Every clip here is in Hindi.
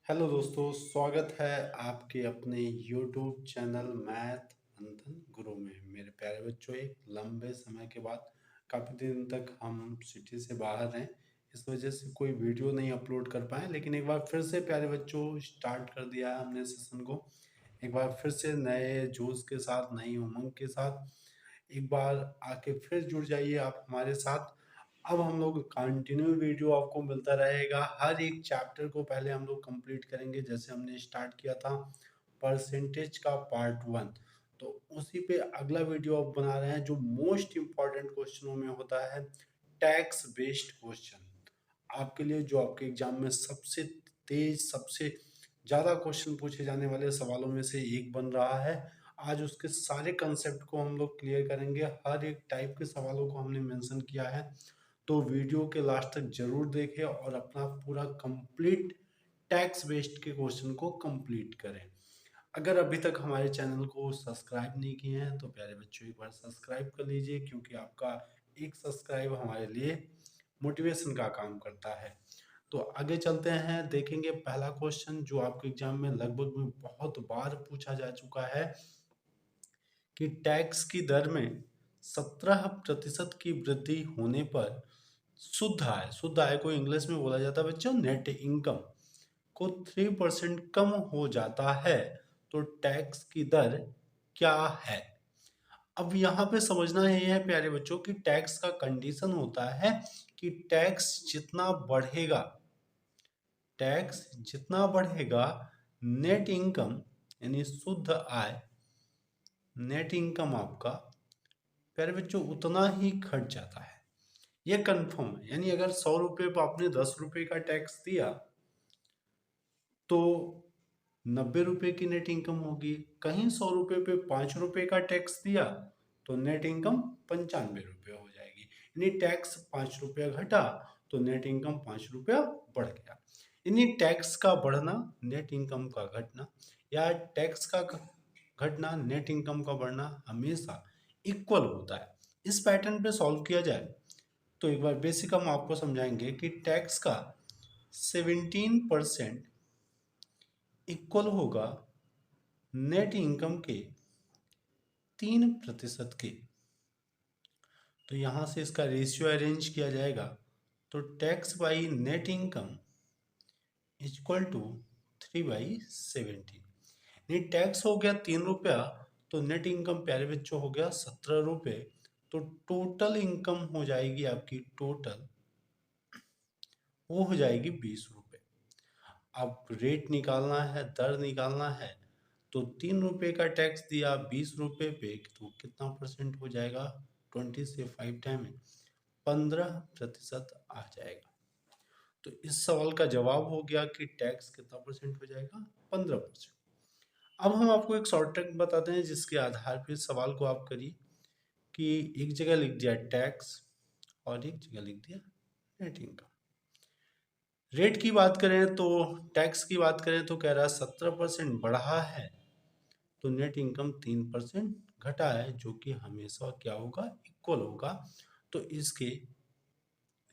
हेलो दोस्तों, स्वागत है आपके अपने यूट्यूब चैनल मैथ मंथन गुरु में। मेरे प्यारे बच्चों, एक लंबे समय के बाद काफ़ी दिन तक हम सिटी से बाहर हैं, इस वजह से कोई वीडियो नहीं अपलोड कर पाए। लेकिन एक बार फिर से प्यारे बच्चों स्टार्ट कर दिया है हमने सेशन को। एक बार फिर से नए जोश के साथ, नई उमंग के साथ एक बार आके फिर जुड़ जाइए आप हमारे साथ। अब हम लोग कंटिन्यू वीडियो आपको मिलता रहेगा। हर एक चैप्टर को पहले हम लोग कंप्लीट करेंगे, जैसे हमने स्टार्ट किया था परसेंटेज का पार्ट 1। तो उसी पे अगला वीडियो अब बना रहे हैं, जो मोस्ट इम्पॉर्टेंट क्वेश्चनों में होता है टैक्स बेस्ड क्वेश्चन। आपके लिए जो आपके एग्जाम में सबसे तेज, सबसे ज़्यादा क्वेश्चन पूछे जाने वाले सवालों में से एक बन रहा है। आज उसके सारे कंसेप्ट को हम लोग क्लियर करेंगे। हर एक टाइप के सवालों को हमने मेंशन किया है, तो वीडियो के लास्ट तक जरूर देखें और अपना पूरा कंप्लीट टैक्स बेस्ड के क्वेश्चन को कंप्लीट करें। अगर अभी तक हमारे चैनल को सब्सक्राइब नहीं किए हैं तो प्यारे बच्चों एक बार सब्सक्राइब कर लीजिए, क्योंकि आपका एक सब्सक्राइब हमारे लिए मोटिवेशन का काम करता है। तो आगे चलते हैं, देखेंगे पहला क्वेश्चन जो आपके एग्जाम में लगभग में बहुत बार पूछा जा चुका है कि टैक्स की दर में 17% की वृद्धि होने पर शुद्ध आय को इंग्लिश में बोला जाता है बच्चों नेट इनकम को 3% कम हो जाता है, तो टैक्स की दर क्या है। अब यहाँ पे समझना ये है प्यारे बच्चों कि टैक्स का कंडीशन होता है कि टैक्स जितना बढ़ेगा नेट इनकम यानी शुद्ध आय, नेट इनकम आपका प्यारे बच्चों उतना ही घट जाता है। ये कंफर्म है। यानी अगर 100 रुपये पर आपने 10 रुपये का टैक्स दिया तो 90 रुपये की नेट इनकम होगी। कहीं 100 रुपये पे 5 रुपये का टैक्स दिया तो नेट इनकम 95 रुपये हो जाएगी। यानी टैक्स 5 रुपया घटा तो नेट इनकम 5 रुपया बढ़ गया। यानी टैक्स का बढ़ना नेट इनकम का घटना, या टैक्स का घटना नेट इनकम का बढ़ना हमेशा इक्वल होता है। इस पैटर्न पे सॉल्व किया जाए तो एक बार बेसिक हम आपको समझाएंगे कि टैक्स का 17% इक्वल होगा नेट इनकम के 3% के। तो यहां से इसका रेशियो अरेंज किया जाएगा तो tax by net income equal to 3/17। यानी टैक्स हो गया 3 रुपया तो नेट इनकम प्यारे बच्चों हो गया 17 रुपये। तो टोटल इनकम हो जाएगी आपकी, टोटल वो हो जाएगी 20 रुपये। अब रेट निकालना है, दर निकालना है, तो 3 रुपये का टैक्स दिया 20 रुपये पे, तो कितना परसेंट हो जाएगा? 20 से 5 टाइम 15% आ जाएगा। तो इस सवाल का जवाब हो गया कि टैक्स कितना परसेंट हो जाएगा? 15%। अब हम आपको एक शॉर्ट ट्रिक बताते हैं जिसके आधार पर सवाल को आप करिए कि एक जगह लिख दिया टैक्स और एक जगह लिख दिया नेट इनकम। रेट की बात करें तो, टैक्स की बात करें तो कह रहा है 17% बढ़ा है तो नेट इनकम 3% घटा है, जो कि हमेशा क्या होगा? इक्वल होगा। तो इसके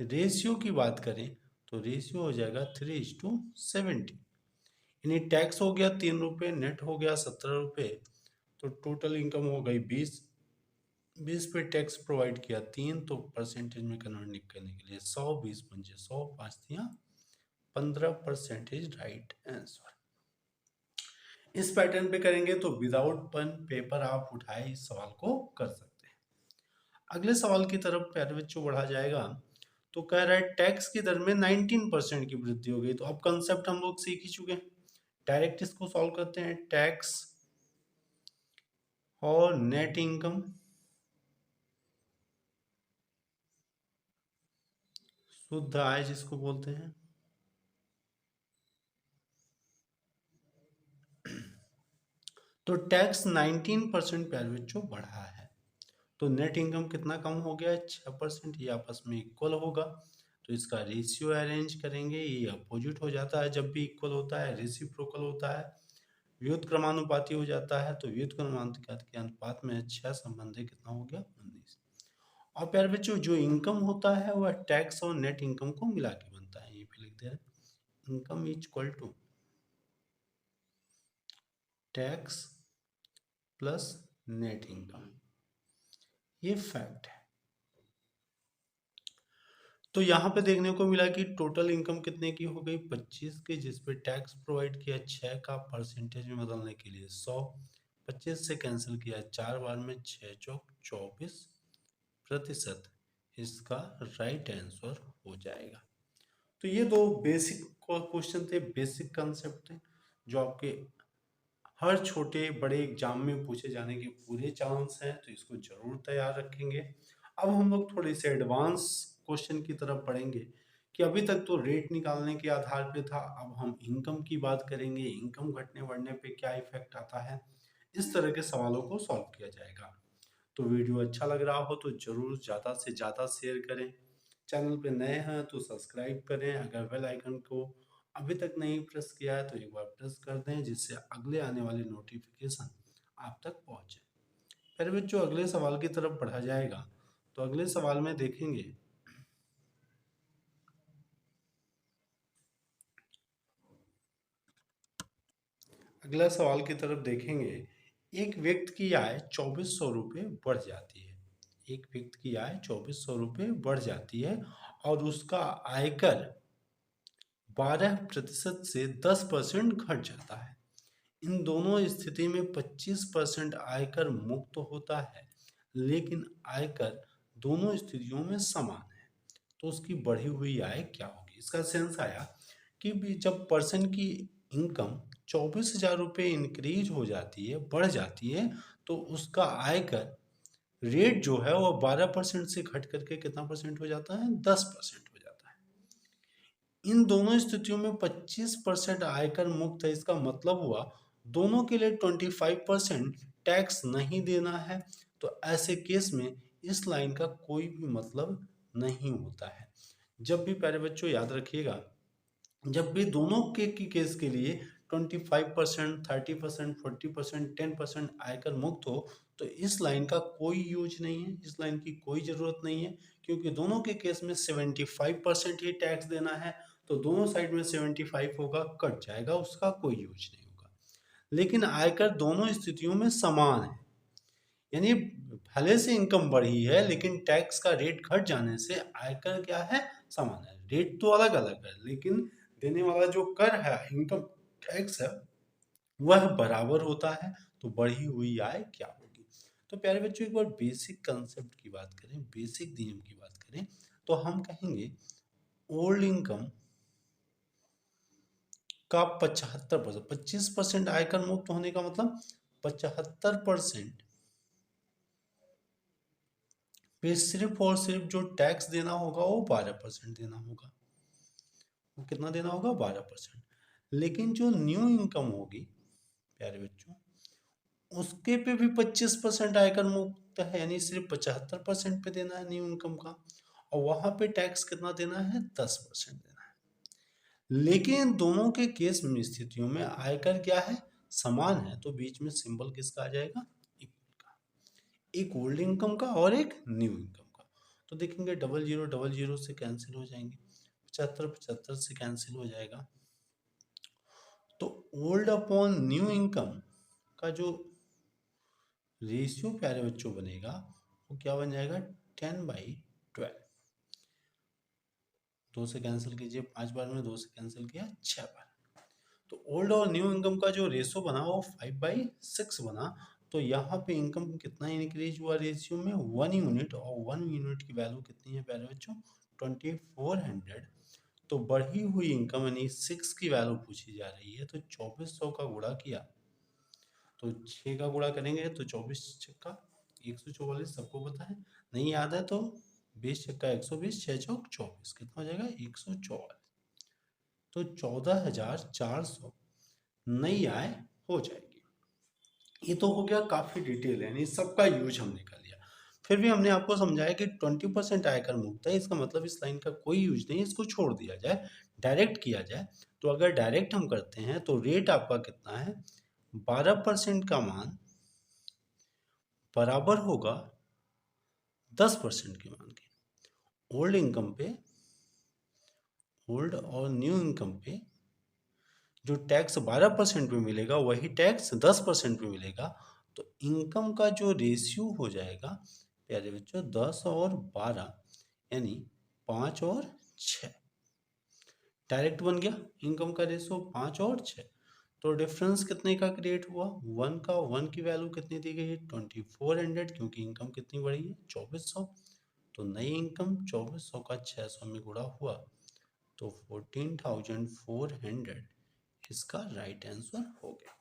रेशियो की बात करें तो रेशियो हो जाएगा 3:70। यानी टैक्स हो गया 3 रुपये, नेट हो गया 17 रुपये, तो टोटल इनकम हो गई 20। 20 पे टैक्स प्रोवाइड किया 3, तो परसेंटेज में कन्वर्ट करने के लिए 100, 20 पंजे 100, 5 दिया 15% राइट आंसर। इस पैटर्न पे करेंगे तो विदाउट पेन पेपर आप उठाए इस सवाल को कर सकते हैं। अगले सवाल की तरफ प्यारे बच्चों बढ़ा जाएगा। तो कह रहा है टैक्स की दर में 19% की वृद्धि हो गई। तो अब कंसेप्ट हम लोग सीख ही चुके हैं, डायरेक्ट इसको सॉल्व करते हैं। टैक्स और नेट इनकम शुद्ध आय जिसको बोलते हैं, तो टैक्स 19% प्यारे बच्चों बढ़ा है तो नेट इनकम कितना कम हो गया? 6%। ये आपस में इक्वल होगा तो इसका रेशियो अरेंज करेंगे। ये अपोजिट हो जाता है जब भी इक्वल होता है, रेसिप्रोकल होता है, व्युत क्रमानुपाती हो जाता है। तो व्युत क्रमानुपात के अनुपात में 6 संबंध कितना हो गया? 19। और प्यारे बच्चों जो इनकम होता है वह टैक्स और नेट इनकम को मिला के बनता है। ये पे लिख दे रहे हैं income is equal to tax plus net income, ये फैक्ट है। तो यहाँ पे देखने को मिला कि टोटल इनकम कितने की हो गई 25 की, जिसपे टैक्स प्रोवाइड किया 6 का, परसेंटेज में बदलने के लिए 100, 25 से कैंसिल किया 4 बार में 6 चौक 24%, इसका राइट आंसर हो जाएगा। तो ये दो बेसिक क्वेश्चन थे, बेसिक कंसेप्ट थे, जो आपके हर छोटे बड़े एग्जाम में पूछे जाने के पूरे चांस हैं, तो इसको जरूर तैयार रखेंगे। अब हम लोग थोड़े से एडवांस क्वेश्चन की तरफ पढ़ेंगे कि अभी तक तो रेट निकालने के आधार पे था, अब हम इनकम की बात करेंगे, इनकम घटने बढ़ने पे क्या इफेक्ट आता है, इस तरह के सवालों को सॉल्व किया जाएगा। तो वीडियो अच्छा लग रहा हो तो जरूर ज़्यादा से ज़्यादा शेयर करें, चैनल पे नए हैं तो सब्सक्राइब करें, अगर बेल आइकन को अभी तक नहीं प्रेस किया है तो एक बार प्रेस कर दें, जिससे अगले आने वाली नोटिफिकेशन आप तक पहुंचे। फिर भी जो अगले सवाल की तरफ बढ़ा जाएगा, तो अगले सवाल में देखेंगे अगला सवाल की तरफ देखेंगे, एक व्यक्ति की आय 2400 रुपये बढ़ जाती है, एक व्यक्ति की आय 2400 रुपये बढ़ जाती है और उसका आयकर 12% से 10% घट जाता है। इन दोनों स्थिति में 25% आयकर मुक्त होता है, लेकिन आयकर दोनों स्थितियों में समान है, तो उसकी बढ़ी हुई आय क्या होगी। इसका सेंस आया कि जब पर्सन की इनकम 24,000 रुपये इंक्रीज हो जाती है, बढ़ जाती है, तो उसका आयकर रेट जो है वो 12% से घट करके कितना परसेंट हो जाता है, 10% हो जाता है। इन दोनों स्थितियों में 25% आयकर मुक्त है, इसका मतलब हुआ दोनों के लिए 25% टैक्स नहीं देना है। तो ऐसे केस में इस लाइन का कोई भी मतलब नहीं होता है। जब भी प्यारे बच्चों याद रखिएगा, जब भी दोनों के केस के लिए 25%, 30%, 40%, 10% आयकर मुक्त हो, तो इस लाइन का कोई यूज नहीं है, इस लाइन की कोई ज़रूरत नहीं है, क्योंकि दोनों के केस में 75% ही टैक्स देना है, तो दोनों साइड में 75 होगा, कट जाएगा, उसका कोई यूज नहीं होगा। लेकिन आयकर दोनों स्थितियों में समान है, यानी भले से इनकम बढ़ी है लेकिन टैक्स का रेट घट जाने से आयकर क्या है, समान है। रेट तो अलग अलग है, लेकिन देने वाला जो कर है, इनकम टैक्स है, वह बराबर होता है। तो बढ़ी हुई आय क्या होगी। तो प्यारे बच्चों एक बार बेसिक कंसेप्ट की बात करें, बेसिक नियम की बात करें, तो हम कहेंगे ओल्ड इनकम का 75%, 25% आयकर मुक्त होने का मतलब 75% पे सिर्फ और सिर्फ जो टैक्स देना होगा वो 12% देना होगा। वो कितना देना होगा, 12%। लेकिन जो न्यू इनकम होगी प्यारे बच्चों, उसके पे भी 25% आयकर मुक्त है, यानी सिर्फ 75% पे देना है न्यू इनकम का, और वहां पे टैक्स कितना देना है, 10% देना है। लेकिन दोनों के केस में स्थितियों में आयकर क्या है, समान है, तो बीच में सिंबल किसका आ जाएगा, इक्वल का। एक ओल्ड इनकम का और एक न्यू इनकम का। तो देखेंगे 0000 से कैंसिल हो जाएंगे, 75 से कैंसिल हो जाएगा। तो ओल्ड अपॉन न्यू इनकम का जो रेशियो प्यारे बच्चों बनेगा वो क्या बन जाएगा, 10/12। 2 से कैंसिल कीजिए, 5 बार में 2 से कैंसिल किया 6 बार। तो ओल्ड और न्यू इनकम का जो रेशियो बना वो 5/6 बना। तो यहाँ पे इनकम कितना इंक्रीज हुआ रेशियो में, 1 यूनिट, और 1 यूनिट की वैल्यू कितनी है प्यारे बच्चों, 2400। तो बढ़ी हुई इनकम यानी 6 की वैल्यू पूछी जा रही है, तो 2400 का गुणा किया, तो 6 का गुणा करेंगे तो 24 छक्का 144, सबको पता है, नहीं याद है तो 20 छक्का 120, 6 चौक 24, कितना हो जाएगा 144। तो 14,400 नई आय हो जाएगी। ये तो हो गया काफी डिटेल, यानी सबका यूज हमने कर लिया। फिर भी हमने आपको समझाया कि 20% आयकर मुक्त है, इसका मतलब इस लाइन का कोई यूज नहीं, इसको छोड़ दिया जाए, डायरेक्ट किया जाए। तो अगर डायरेक्ट हम करते हैं तो रेट आपका कितना है, 12% का मान बराबर होगा 10% के मान के। ओल्ड इनकम पे, ओल्ड और न्यू इनकम पे जो टैक्स 12% पे मिलेगा वही टैक्स 10% पे मिलेगा, तो इनकम का जो रेशियो हो जाएगा प्यारे बच्चों 10 और 12 यानी 5 और 6 डायरेक्ट बन गया। इनकम का रेशियो 5 और 6, तो डिफरेंस कितने का क्रिएट हुआ, 1 की वैल्यू कितनी दी गई है 2400, क्योंकि इनकम कितनी बढ़ी है 2400, तो नई इनकम 2400 का 600 में गुणा हुआ तो 14,400 इसका राइट आंसर हो गया।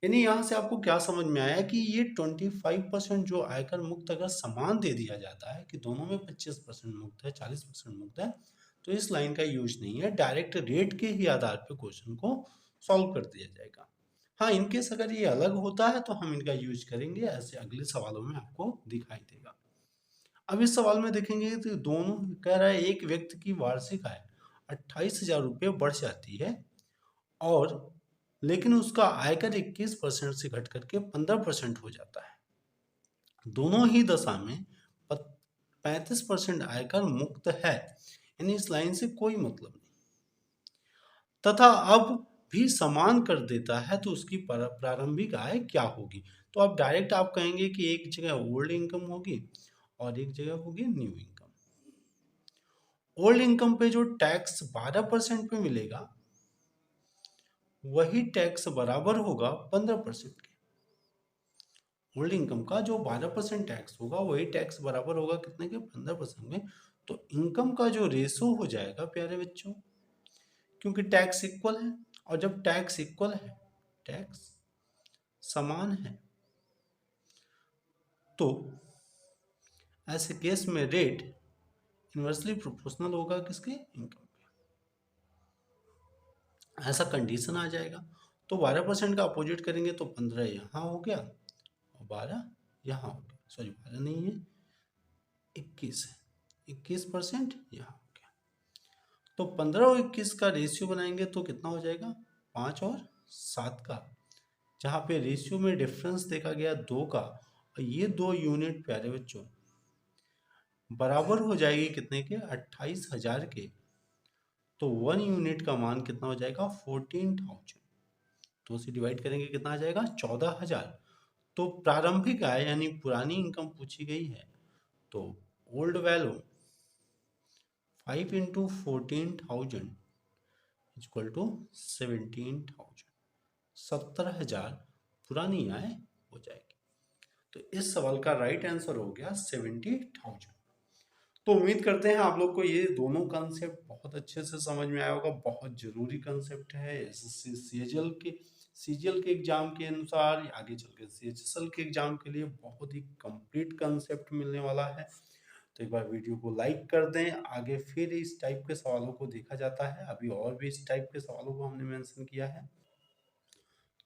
यानी यहाँ से आपको क्या समझ में आया कि ये 25% जो आयकर मुक्त अगर समान दे दिया जाता है कि दोनों में 25% मुक्त है 40% मुक्त है, तो इस लाइन का यूज नहीं है, डायरेक्ट रेट के ही आधार पर क्वेश्चन को सॉल्व कर दिया जाएगा। हाँ, इनकेस अगर ये अलग होता है तो हम इनका यूज करेंगे, ऐसे अगले सवालों में आपको दिखाई देगा। अब इस सवाल में देखेंगे तो दोनों कह रहा है एक व्यक्ति की वार्षिक आय 28,000 रुपये बढ़ जाती है और लेकिन उसका आयकर 21% से घट करके 15% हो जाता है। दोनों ही दशा में 35% आयकर मुक्त है, यानी इस लाइन से कोई मतलब नहीं, तथा अब भी समान कर देता है तो उसकी प्रारंभिक आय क्या होगी। तो अब डायरेक्ट आप कहेंगे कि एक जगह ओल्ड इनकम होगी और एक जगह होगी न्यू इनकम। ओल्ड इनकम पे जो टैक्स 12% पे मिलेगा वही टैक्स बराबर होगा 15% के। ओल्ड इनकम का जो 12% टैक्स होगा वही टैक्स बराबर होगा कितने के 15% में। तो इनकम का जो रेशो हो जाएगा प्यारे बच्चों, क्योंकि टैक्स इक्वल है और जब टैक्स इक्वल है टैक्स समान है तो ऐसे केस में रेट इनवर्सली प्रोपोर्शनल होगा किसके इनकम के, ऐसा कंडीशन आ जाएगा। तो 12% का अपोजिट करेंगे तो 15 यहाँ हो गया और 12 यहाँ हो गया, सॉरी 12 नहीं है 21 है, 21% यहाँ हो गया। तो 15 और 21 का रेशियो बनाएंगे तो कितना हो जाएगा 5 और 7 का, जहाँ पे रेशियो में डिफरेंस देखा गया 2 का, और ये 2 यूनिट प्यारे बच्चों बराबर हो जाएगी कितने के 28,000 के। तो 1 यूनिट का मान कितना हो जाएगा 14,000, तो उसे डिवाइड करेंगे कितना आ जाएगा 14,000। तो प्रारंभिक आय यानी पुरानी इनकम पूछी गई है, तो old value 5 into 14,000 equal to 17,000, 17,000 पुरानी आय हो जाएगी। तो इस सवाल का राइट आंसर हो गया 70,000। तो उम्मीद करते हैं आप लोग को ये दोनों कंसेप्ट बहुत अच्छे से समझ में आया होगा। बहुत जरूरी कंसेप्ट है एसएससी सीजीएल के एग्जाम के अनुसार, आगे चल के सीएचएसएल के एग्जाम के लिए बहुत ही कंप्लीट कंसेप्ट मिलने वाला है। तो एक बार वीडियो को लाइक कर दें, आगे फिर इस टाइप के सवालों को देखा जाता है, अभी और भी इस टाइप के सवालों को हमने मेंशन किया है।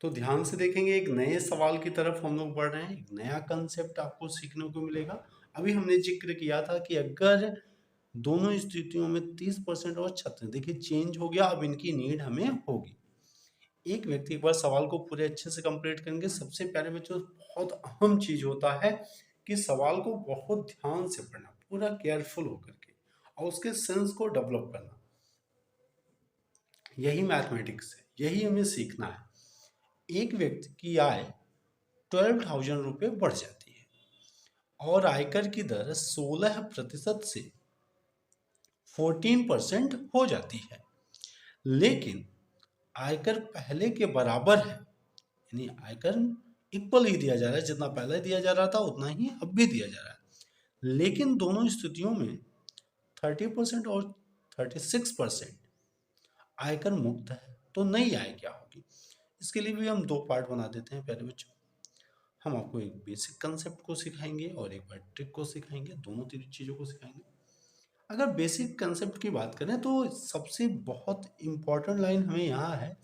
तो ध्यान से देखेंगे, एक नए सवाल की तरफ हम लोग बढ़ रहे हैं, एक नया कंसेप्ट आपको सीखने को मिलेगा। अभी हमने जिक्र किया था कि अगर दोनों स्थितियों में 30% और 36, देखिए चेंज हो गया, अब इनकी नीड हमें होगी। एक व्यक्ति एक बार सवाल को पूरे अच्छे से कंप्लीट करेंगे। सबसे प्यारे बच्चों बहुत अहम चीज होता है कि सवाल को बहुत ध्यान से पढ़ना, पूरा केयरफुल होकर के, और उसके सेंस को डेवलप करना। यही मैथमेटिक्स है, यही हमें सीखना है। एक व्यक्ति की आय 12,000 रुपये बढ़ जाती है और आयकर की दर 16% से 14% हो जाती है, लेकिन आयकर पहले के बराबर है, यानी आयकर इक्वल ही दिया जा रहा है, जितना पहले दिया जा रहा था उतना ही अब भी दिया जा रहा है, लेकिन दोनों स्थितियों में 30% और 36% आयकर मुक्त है। तो नई आय क्या होगी, इसके लिए भी हम दो पार्ट बना देते हैं। पहले बच्चों हम आपको एक बेसिक कंसेप्ट को सिखाएंगे और एक बार ट्रिक को सिखाएंगे, दोनों तीन चीज़ों को सिखाएंगे। अगर बेसिक कंसेप्ट की बात करें तो सबसे बहुत इंपॉर्टेंट लाइन हमें यहाँ है,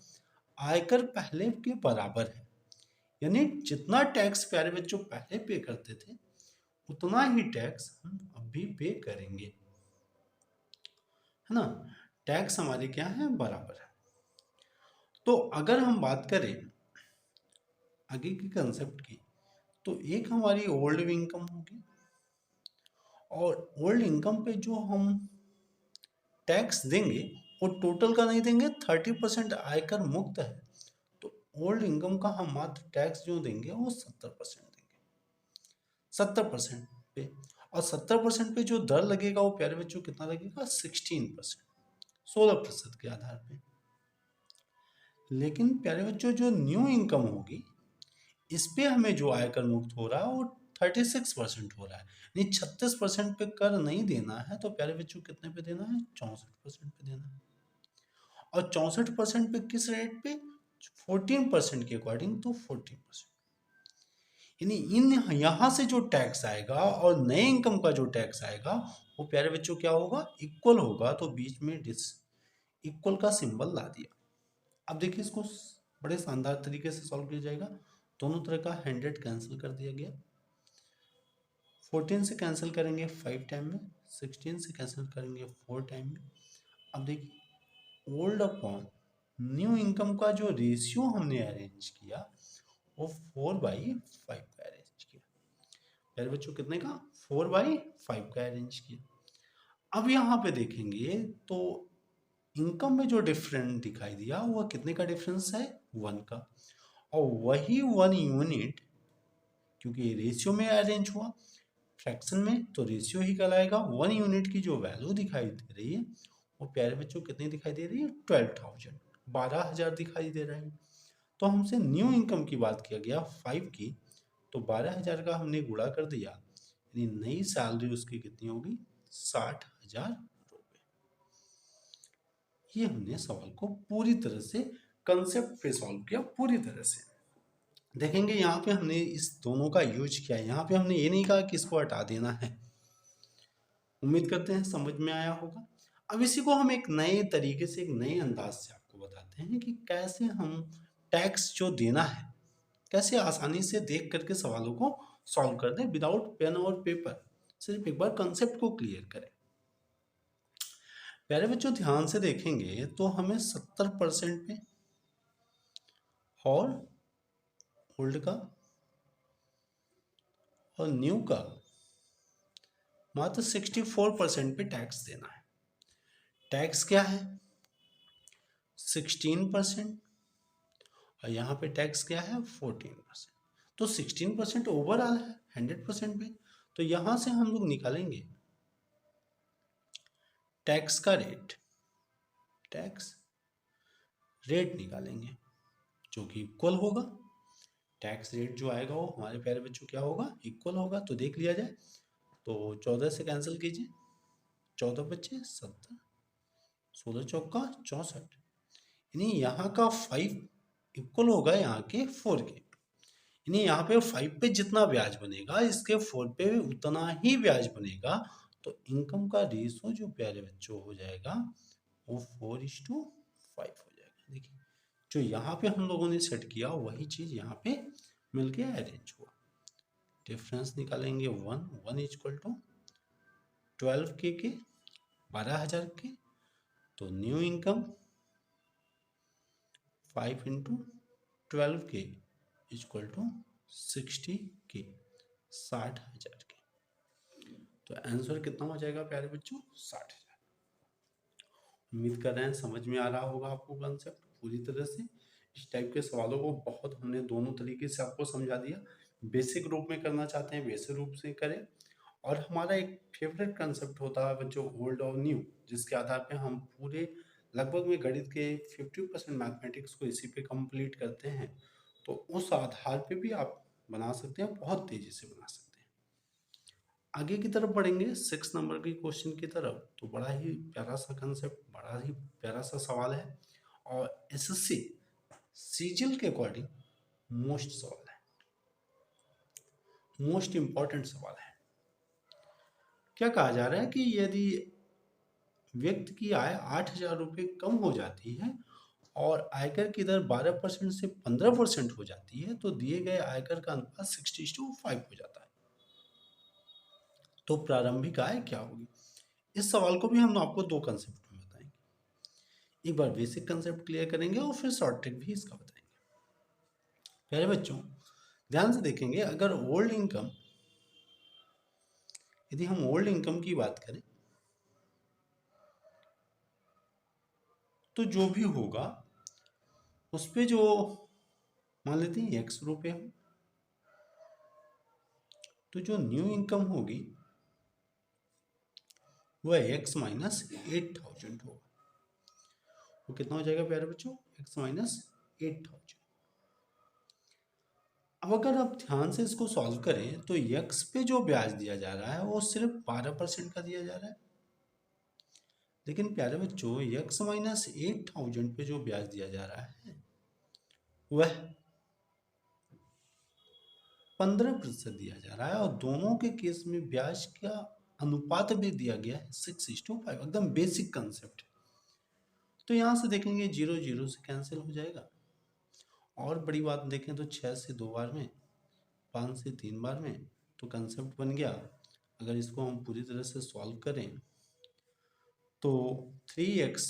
आयकर पहले के बराबर है, यानी जितना टैक्स प्यारे बच्चों पहले पे करते थे उतना ही टैक्स हम अभी पे करेंगे, है ना। टैक्स हमारे क्या है बराबर है। तो अगर हम बात करें आगे की कंसेप्ट की, तो एक हमारी ओल्ड इनकम होगी और ओल्ड इनकम पे जो हम टैक्स देंगे वो टोटल का नहीं देंगे, 30% आयकर मुक्त है, तो ओल्ड इनकम का हम मात्र टैक्स जो देंगे वो 70% देंगे, 70% पे। और 70% पे जो दर लगेगा वो प्यारे बच्चों कितना लगेगा, 16%, 16% के आधार पे। लेकिन प्यारे बच्चों जो न्यू इनकम होगी इस पे हमें जो आयकर मुक्त हो रहा है वो 36% हो रहा है, यानी 36% पे कर नहीं देना है, तो प्यारे बच्चों कितने पे देना है, 64% पे देना है। और 64% पे किस रेट पे, 14% के अकॉर्डिंग, तो 14%, यानी इन यहाँ से जो टैक्स आएगा और नए इनकम का जो टैक्स आएगा वो प्यारे बच्चों क्या होगा, इक्वल होगा, तो बीच में इक्वल का सिंबल ला दिया। अब देखिए इसको बड़े शानदार तरीके से सॉल्व किया जाएगा। दोनों तरह का 100 कैंसिल कर दिया गया, 14 से कैंसिल करेंगे 5 टाइम में, 16 से कैंसिल करेंगे 4 टाइम में। अब देखिए ओल्ड अपॉन न्यू इनकम का जो रेशियो हमने अरेंज किया वो 4/5 का अरेंज किया। पहले बच्चों कितने का, 4/5 का अरेंज किया। अब यहाँ पे देखेंगे तो इनकम में जो डिफरेंस दिखाई दिया वो कितने का डिफरेंस है, 1 का, और वही 1 यूनिट, क्योंकि रेशियो में अरेंज हुआ, फ्रैक्शन में तो रेशियो ही कहलाएगा। 1 यूनिट की जो वैल्यू दिखाई दे रही है वो प्यारे बच्चों कितनी दिखाई दे रही है, 12,000, 12,000 दिखाई दे रहा है। तो हमसे न्यू इनकम की बात किया गया 5 की, तो 12,000 का हमने गुणा कर दिया, यानी नई सैलरी उसकी कितनी होगी, 60,000 रुपये। ये हमने सवाल को पूरी तरह से कंसेप्ट पे सॉल्व किया, पूरी तरह से। देखेंगे यहाँ पे हमने इस दोनों का यूज किया है, यहाँ पे हमने ये नहीं कहा कि इसको हटा देना है। उम्मीद करते हैं समझ में आया होगा। अब इसी को हम एक नए तरीके से, एक नए अंदाज से आपको बताते हैं कि कैसे हम टैक्स जो देना है कैसे आसानी से देख करके सवालों को सॉल्व कर दें विदाउट पेन और पेपर, सिर्फ एक बार कंसेप्ट को क्लियर करें। प्यारे बच्चों ध्यान से देखेंगे तो हमें 70% पे और ओल्ड का और न्यू का मात्र 64% पे टैक्स देना है। टैक्स क्या है, 16%, और यहाँ पे टैक्स क्या है, 14%। तो 16% ओवरऑल है 100% पे, तो यहाँ से हम लोग निकालेंगे टैक्स का रेट, टैक्स रेट निकालेंगे जो कि इक्वल होगा, टैक्स रेट जो आएगा वो हमारे प्यारे बच्चों क्या होगा, इक्वल होगा। तो देख लिया जाए तो 14 से कैंसिल कीजिए, 14 बच्चे 70, 16 चौका 64, यानी यहाँ का 5 इक्वल होगा यहाँ के 4 के, यानी यहाँ पे 5 पे जितना ब्याज बनेगा इसके 4 पे उतना ही ब्याज बनेगा। तो इनकम का रेशो जो प्यारे बच्चों हो जाएगा वो 4:5 हो जाएगा। देखिए जो यहाँ पे हम लोगों ने सेट किया वही चीज यहाँ पे मिलके अरेंज हुआ। डिफरेंस निकालेंगे 1 इक्वल टू 12K के 12,000 के, तो new income 5 into 12K equal to 60K, 60,000 के। तो आंसर कितना हो जाएगा प्यारे बच्चों, 60,000। उम्मीद कर रहे हैं समझ में आ रहा होगा आपको कंसेप्ट पूरी तरह से। इस टाइप के सवालों को बहुत हमने दोनों तरीके से आपको समझा दिया। बेसिक रूप में करना चाहते हैं बेसिक रूप से करें, और हमारा एक फेवरेट कंसेप्ट होता है बच्चों ओल्ड और न्यू, जिसके आधार पे हम पूरे लगभग में गणित के 50% मैथमेटिक्स को इसी पे कंप्लीट करते हैं। तो उस आधार पे भी आप बना सकते हैं, बहुत तेजी से बना सकते हैं। आगे की तरफ बढ़ेंगे 6 नंबर के क्वेश्चन की तरफ, तो बड़ा ही प्यारा सा कंसेप्ट, बड़ा ही प्यारा सा सवाल है, और एसएससी सीजीएल के अकॉर्डिंग मोस्ट सवाल है, मोस्ट इंपॉर्टेंट सवाल है। क्या कहा जा रहा है कि यदि व्यक्ति की आय 8,000 रुपये कम हो जाती है और आयकर की दर 12% से 15% हो जाती है तो दिए गए आयकर का अनुपात 60:5 हो जाता है, तो प्रारंभिक आय क्या होगी। इस सवाल को भी हम आपको दो कंसेप्ट में बताएंगे, एक बार बेसिक कंसेप्ट क्लियर करेंगे और फिर शॉर्ट ट्रिक भी इसका बताएंगे। प्यारे बच्चों ध्यान से देखेंगे, अगर ओल्ड इनकम, यदि हम ओल्ड इनकम की बात करें तो जो भी होगा उस पे जो मान लेते हैं एक्स रुपये हो, तो जो न्यू इनकम होगी वह एक्स माइनस 8,000 होगा। वो कितना हो जाएगा प्यारे बच्चों? X minus 8,000। अब अगर आप ध्यान से इसको सॉल्व करें तो यक्स पे जो ब्याज दिया जा रहा है वो सिर्फ 12% का दिया जा रहा है, लेकिन प्यारे बच्चों यक्स माइनस 8,000 पे जो ब्याज दिया जा रहा है वह 15% दिया जा रहा है, और दोनों के केस में ब्याज का अनुपात भी दिया गया है 6:5। एकदम बेसिक कंसेप्ट है। तो यहां से देखेंगे 0 0 से कैंसिल हो जाएगा, और बड़ी बात देखें तो 6 से 2 बार में, 5 से 3 बार में, तो कंसेप्ट बन गया। अगर इसको हम पूरी तरह से सॉल्व करें तो 3x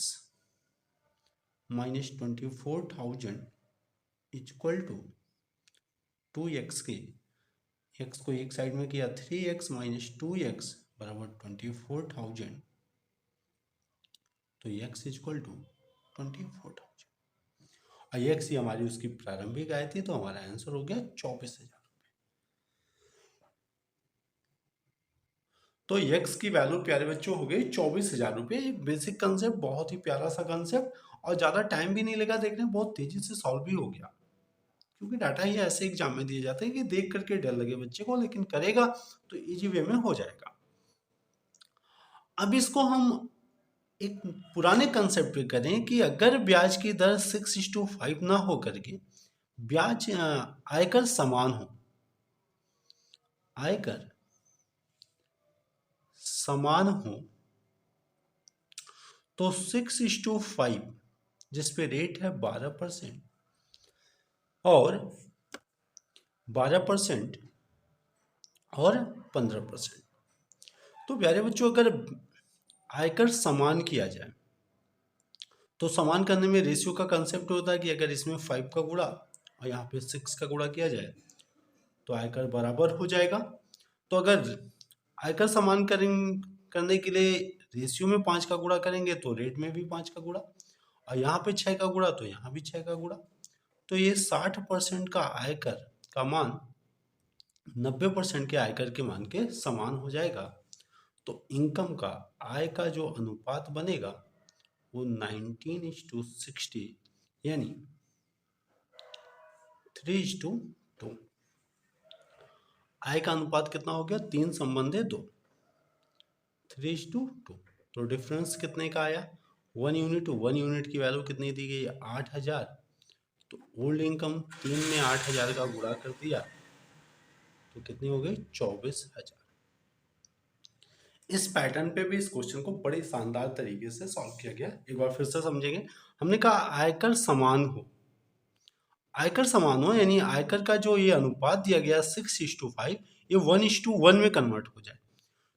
minus 24,000 equal to 2x के, x को एक साइड में किया, 3x माइनस 2x बराबर 24,000, तो x इक्वल टू 24,000, और x ही हमारी उसकी प्रारंभिक आय थी, तो हमारा आंसर हो गया 24,000। तो x की वैल्यू प्यारे बच्चों हो गई 24,000 रुपये। एक बेसिक कंसेप्ट, बहुत ही प्यारा सा कंसेप्ट, और ज़्यादा टाइम भी नहीं लगा देखने, बहुत तेजी से सॉल्व भी हो गया, क्योंकि डाटा ही ऐसे एग्जाम में दिए जाते हैं कि देख करके डर लगे बच्चे को, लेकिन करेगा तो इजी वे में हो जाएगा। अब इसको हम एक पुराने कंसेप्ट पे करें कि अगर ब्याज की दर 6:5 ना हो करके ब्याज आयकर समान हो, आयकर समान हो, तो 6:5 जिसपे रेट है 12% और 12% और 15%, तो प्यारे बच्चों अगर आयकर समान किया जाए तो समान करने में रेशियो का कंसेप्ट होता है कि अगर इसमें 5 का गुणा और यहाँ पे 6 का गुणा किया जाए तो आयकर बराबर हो जाएगा। तो अगर आयकर समान करने के लिए रेशियो में 5 का गुणा करेंगे तो रेट में भी 5 का गुणा, और यहाँ पे 6 का गुणा तो यहाँ भी 6 का गुणा, तो ये 60% का आयकर का मान 90% के आयकर के मान के समान हो जाएगा। तो इनकम का, आय का जो अनुपात बनेगा वो 19:60 यानी 3:2। आय का अनुपात कितना हो गया? 3 संबंधे 2, 3:2। तो डिफरेंस कितने का आया? 1 यूनिट। 1 यूनिट की वैल्यू कितनी दी गई? 8,000। तो ओल्ड इनकम 3 में 8,000 का गुणा कर दिया तो कितनी हो गई? 24,000। इस पैटर्न पे भी इस क्वेश्चन को बड़े शानदार तरीके से सॉल्व किया गया। एक बार फिर से समझेंगे। हमने कहा आयकर समान हो, आयकर समान हो यानी आयकर का जो ये अनुपात दिया गया 6:5, ये 1:1 में कन्वर्ट हो जाए।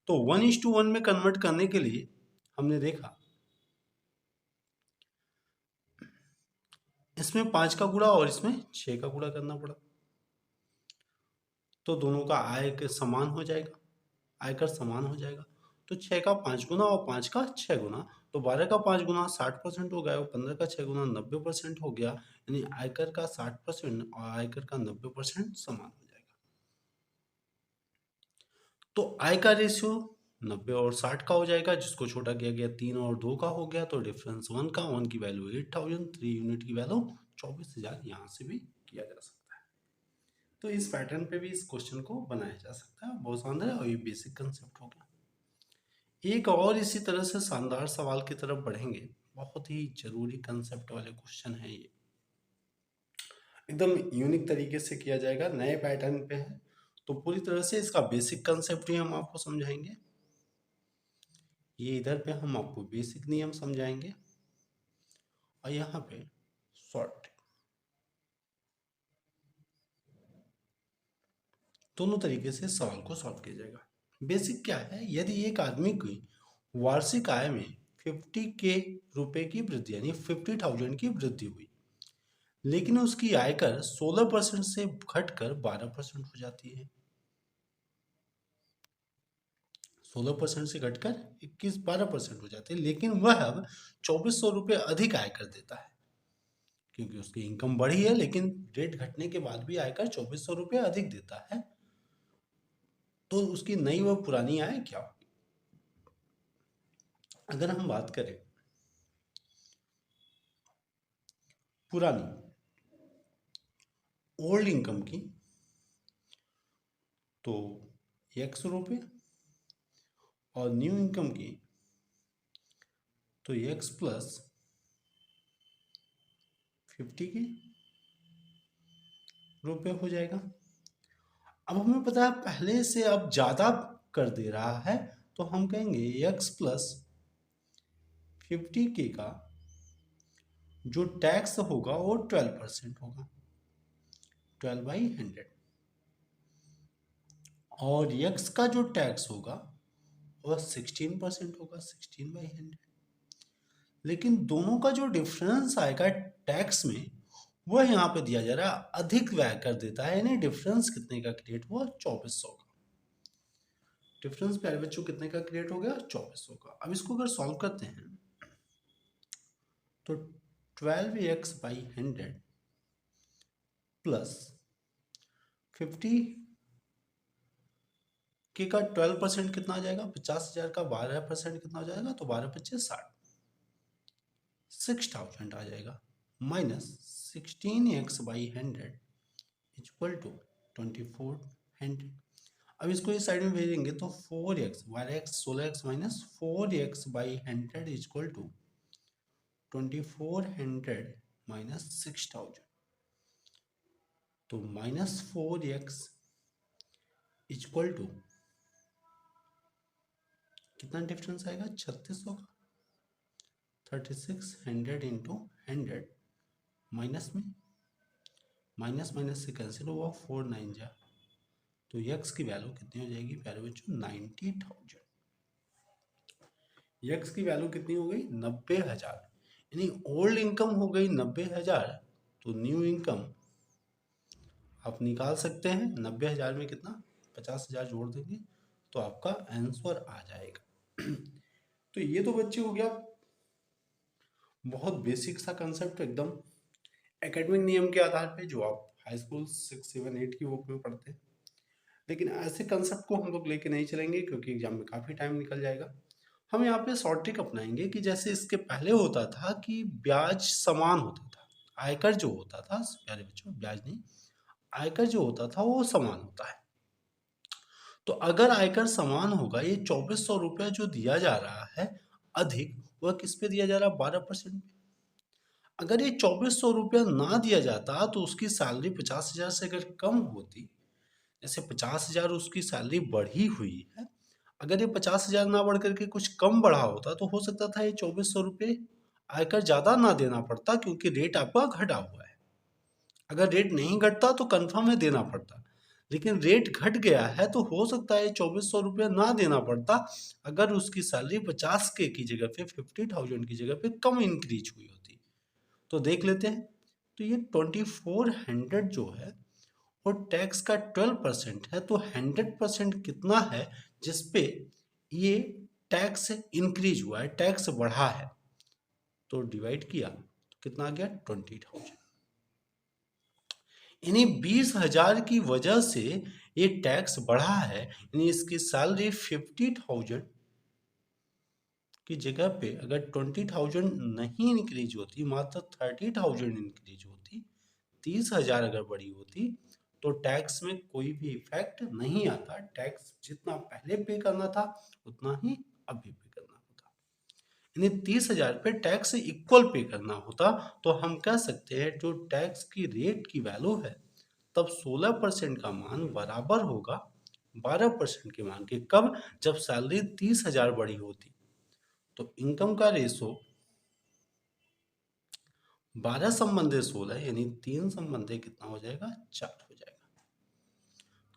तो 1:1 में कन्वर्ट करने के लिए हमने देखा इसमें 5 का गुणा और इसमें 6 का गुणा करना पड़ा, तो दोनों का आय के समान हो जाएगा, आयकर समान हो जाएगा। तो 6 का 5 गुना और 5 का 6 गुना, तो 12 का 5 गुना 60% हो गया और 15 का 6 गुना 90% हो गया, यानी आयकर का 60% और आयकर का 90% समान हो जाएगा। तो आय का रेशियो 90 और 60 का हो जाएगा, जिसको छोटा किया गया 3 और 2 का हो गया, तो डिफरेंस 1 का, 1 की वैल्यू 8,000, 3 यूनिट की वैल्यू 24,000, यहाँ से भी किया जा सकता है। तो इस पैटर्न पे भी इस क्वेश्चन को बनाया जा सकता है, बहुत शानदार है, और ये बेसिक कंसेप्ट हो गया। एक और इसी तरह से शानदार सवाल की तरफ बढ़ेंगे, बहुत ही जरूरी कंसेप्ट वाले क्वेश्चन है ये, एकदम यूनिक तरीके से किया जाएगा, नए पैटर्न पे है, तो पूरी तरह से इसका बेसिक कंसेप्ट ही हम आपको समझाएंगे। ये इधर पे हम आपको बेसिक नियम समझाएंगे और यहाँ पे शॉर्ट, दोनों तरीके से सवाल को सॉल्व किया जाएगा। बेसिक क्या है? यदि एक आदमी की वार्षिक आय में 50K रुपए की वृद्धि यानी 50,000 की वृद्धि हुई, लेकिन उसकी आयकर 16% से घटकर 12% हो जाती है। 16% से घटकर 12% हो जाते हैं, लेकिन वह अब 2400 रुपये अधिक आयकर देता है, क्योंकि उसकी इनकम बढ़ी है, लेकिन रेट घटने के बाद भी आयकर 2400 रुपये अधिक देता है। तो उसकी नई व पुरानी आय क्या होगी? अगर हम बात करें पुरानी ओल्ड इनकम की, तो ₹100, और न्यू इनकम की तो x प्लस 50 के रुपये हो जाएगा। अब हमें पता है पहले से अब ज्यादा कर दे रहा है, तो हम कहेंगे x प्लस 50 का जो टैक्स होगा वो 12% होगा, 12/100, और x का जो टैक्स होगा वह 16% होगा, 16/100। लेकिन दोनों का जो डिफरेंस आएगा टैक्स में, वह यहाँ पे दिया जा रहा है अधिक व्यय कर देता है, यानी डिफरेंस कितने का क्रिएट हुआ? 2400 का। डिफरेंस प्यारे बच्चों कितने का क्रिएट हो गया? 2400 का। अब इसको अगर सॉल्व करते हैं तो 12x/100 प्लस 50 के का 12% कितना आ जाएगा? 50,000 का 12% कितना हो जाएगा? तो 12×5 = 60, 6000 आ जाएगा, माइनस 16x/100 = 2400। अब इसको इस साइड में भेजेंगे तो 4x 12x 16x minus 4x/100 = 2400 minus 6000, तो माइनस 4x = कितना डिफरेंस आएगा? 3600 का। 3600 इंटू 100, माइनस में माइनस माइनस से कैंसिल हुआ, 4 9 जा, तो यक्स की वैल्यू कितनी हो जाएगी प्यारे बच्चों? 90,000। यक्स की वैल्यू कितनी हो गई? 90,000। यानी ओल्ड इनकम हो गई 90,000, तो न्यू इनकम आप निकाल सकते हैं। 90,000 में कितना? 50,000 जोड़ देंगे तो आपका आंसर आ जाएगा। तो ये तो बच्चे हो गया बहुत बेसिक सा कंसेप्ट, एकदम एकेडमिक नियम के आधार पे, जो आप हाई स्कूल 6 7 8 की बुक में पढ़ते हैं। लेकिन ऐसे कंसेप्ट को हम लोग लेके नहीं चलेंगे, क्योंकि एग्जाम में काफ़ी टाइम निकल जाएगा। हम यहाँ पे शॉर्ट ट्रिक अपनाएंगे कि जैसे इसके पहले होता था कि ब्याज समान होता था, आयकर जो होता था प्यारे बच्चों, ब्याज नहीं, आयकर जो होता था वो समान होता है। तो अगर आयकर समान होगा, ये 2400 रुपया जो दिया जा रहा है अधिक, वह किस पे दिया जा रहा है? 12%। अगर ये 2400 रुपया ना दिया जाता तो उसकी सैलरी 50,000 से अगर कम होती, जैसे 50,000 उसकी सैलरी बढ़ी हुई है, अगर ये 50,000 ना बढ़ करके कुछ कम बढ़ा होता तो हो सकता था ये 2400 रुपये आयकर ज्यादा ना देना पड़ता, क्योंकि रेट आपका घटा हुआ है। अगर रेट नहीं घटता तो कंफर्म है देना पड़ता, लेकिन रेट घट गया है तो हो सकता है 2400 रुपया ना देना पड़ता, अगर उसकी सैलरी 50 के की जगह पे 50,000 की जगह पे कम इंक्रीज हुई होती। तो देख लेते हैं। तो ये 2400 जो है वो टैक्स का 12% है, तो 100% कितना है जिसपे ये टैक्स इंक्रीज हुआ है, टैक्स बढ़ा है, तो डिवाइड किया तो कितना आ गया? 20,000। यानी 20,000 की वजह से ये टैक्स बढ़ा है, यानी इसकी सैलरी 50,000 की जगह पे अगर 20,000 नहीं इंक्रीज होती, मात्र 30,000 इंक्रीज होती, 30,000 अगर बड़ी होती, तो टैक्स में कोई भी इफेक्ट नहीं आता। टैक्स जितना पहले पे करना था उतना ही अभी पे करना होता, यानी 30,000 पे टैक्स इक्वल पे करना होता। तो हम कह सकते हैं जो टैक्स की रेट की वैल्यू है, तब 16% का मान बराबर होगा 12% के मान के। कब? जब सैलरी 30,000 बड़ी होती। तो इनकम का रेशो 12 संबंधे 16, यानी 3 संबंधे कितना हो जाएगा? 4 हो जाएगा।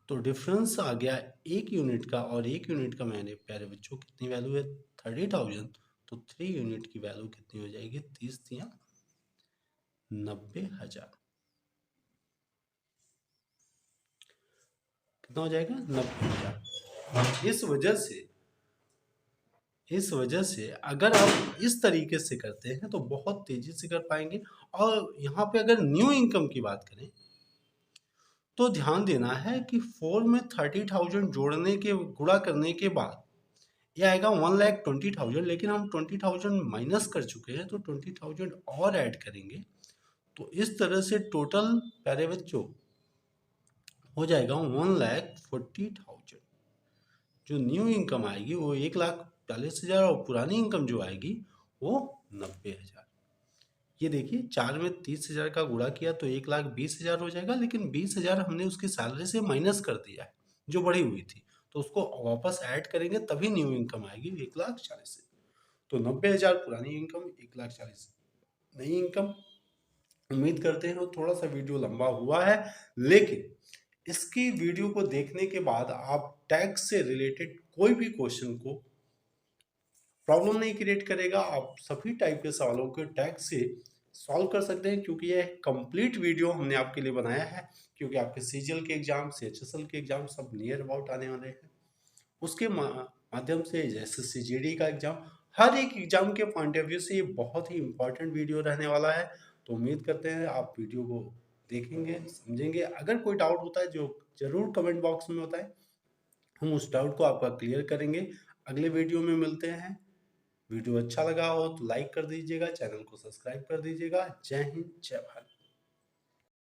तो डिफरेंस आ गया 1 यूनिट का, और 1 यूनिट का मैंने प्यारे बच्चों कितनी वैल्यू है? 30,000। तो 3 यूनिट की वैल्यू कितनी हो जाएगी? 30 या 90,000। कितना हो जाएगा? 90,000। इस वजह से इस वजह से अगर आप इस तरीके से करते हैं तो बहुत तेजी से कर पाएंगे। और यहाँ पे अगर न्यू इनकम की बात करें तो ध्यान देना है कि 4 में 30,000 जोड़ने के गुणा करने के बाद ये आएगा 1,20,000, लेकिन हम 20,000 माइनस कर चुके हैं तो 20,000 और ऐड करेंगे। तो इस तरह से टोटल प्यारे बच्चों हो जाएगा 1,40,000। जो न्यू इनकम आएगी वो 1,40,000 और पुरानी इनकम जो आएगी वो 90,000। ये देखिए 4 में 30,000 का गुणा किया तो 1,20,000 हो जाएगा, लेकिन 20,000 हमने उसकी सैलरी से माइनस कर दिया है जो बढ़ी हुई थी, तो उसको वापस ऐड करेंगे तभी न्यू इनकम आएगी 1,40,000। तो 90,000 पुरानी इनकम, 1,40,000 नई इनकम। उम्मीद करते हैं थोड़ा सा वीडियो लंबा हुआ है, लेकिन इसकी वीडियो को देखने के बाद आप टैक्स से रिलेटेड कोई भी क्वेश्चन को प्रॉब्लम नहीं क्रिएट करेगा। आप सभी टाइप के सवालों को टैक्स से सॉल्व कर सकते हैं, क्योंकि यह कंप्लीट वीडियो हमने आपके लिए बनाया है, क्योंकि आपके सीजीएल के एग्जाम, सीएचएसएल के एग्जाम सब नियर अबाउट आने वाले हैं। उसके माध्यम से एसएससी जीडी का एग्जाम, हर एक एग्जाम के पॉइंट ऑफ व्यू से ये बहुत ही इंपॉर्टेंट वीडियो रहने वाला है। तो उम्मीद करते हैं आप वीडियो को देखेंगे, समझेंगे। अगर कोई डाउट होता है जो जरूर कमेंट बॉक्स में होता है, हम उस डाउट को आपका क्लियर करेंगे। अगले वीडियो में मिलते हैं। वीडियो अच्छा लगा हो तो लाइक कर दीजिएगा, चैनल को सब्सक्राइब कर दीजिएगा। जय हिंद, जय भारत।